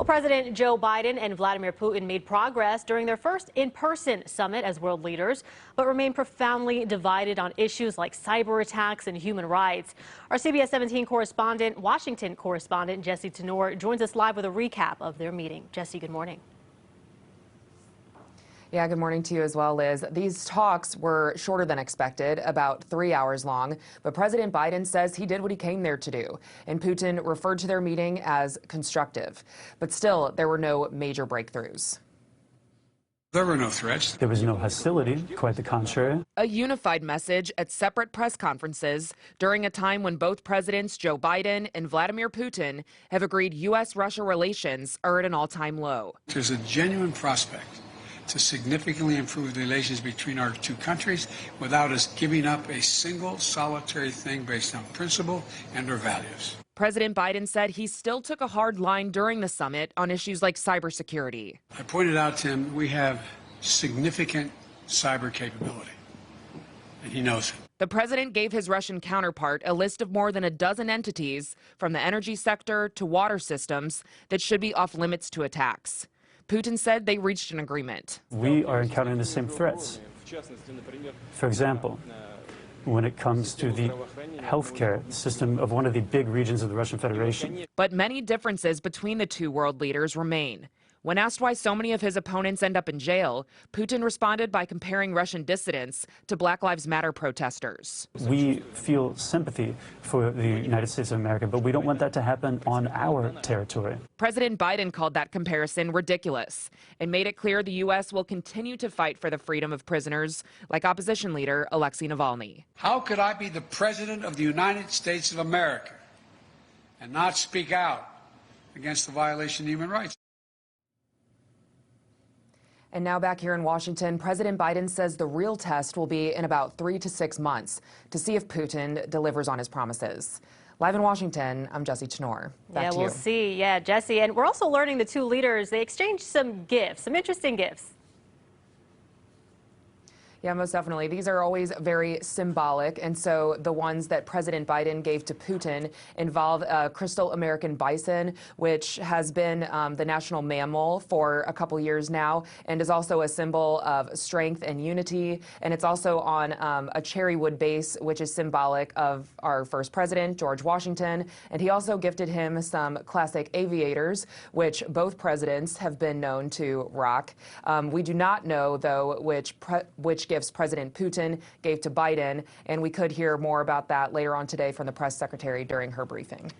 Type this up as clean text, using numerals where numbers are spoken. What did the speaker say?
Well, President Joe Biden and Vladimir Putin made progress during their first in-person summit as world leaders, but remain profoundly divided on issues like cyber attacks and human rights. Our CBS 17 correspondent, Washington correspondent Jesse Tenor joins us live with a recap of their meeting. Jesse, good morning. Yeah, good morning to you as well, Liz. These talks were shorter than expected, about 3 hours long, but President Biden says he did what he came there to do, and Putin referred to their meeting as constructive. But still, there were no major breakthroughs. There were no threats. There was no hostility, quite the contrary. A unified message at separate press conferences during a time when both presidents, Joe Biden and Vladimir Putin, have agreed U.S.-Russia relations are at an all-time low. There's a genuine prospect to significantly improve the relations between our two countries without us giving up a single solitary thing based on principle and our values. President Biden said he still took a hard line during the summit on issues like cybersecurity. I pointed out to him we have significant cyber capability, and he knows it. The president gave his Russian counterpart a list of more than a dozen entities, from the energy sector to water systems, that should be off limits to attacks. Putin said they reached an agreement. We are encountering the same threats. For example, when it comes to the healthcare system of one of the big regions of the Russian Federation. But many differences between the two world leaders remain. When asked why so many of his opponents end up in jail, Putin responded by comparing Russian dissidents to Black Lives Matter protesters. We feel sympathy for the United States of America, but we don't want that to happen on our territory. President Biden called that comparison ridiculous and made it clear the U.S. will continue to fight for the freedom of prisoners like opposition leader Alexei Navalny. How could I be the President of the United States of America and not speak out against the violation of human rights? And now back here in Washington, President Biden says the real test will be in about 3 to 6 months to see if Putin delivers on his promises. Live in Washington, I'm Jesse Tenor. Back to you. We'll see. Yeah, Jesse. And we're also learning the two leaders, they exchanged some gifts, some interesting gifts. Yeah, most definitely. These are always very symbolic. And so the ones that President Biden gave to Putin involve crystal American bison, which has been the national mammal for a couple years now and is also a symbol of strength and unity. And it's also on a cherry wood base, which is symbolic of our first president, George Washington. And he also gifted him some classic aviators, which both presidents have been known to rock. We do not know, though, which gifts President Putin gave to Biden, and we could hear more about that later on today from the press secretary during her briefing.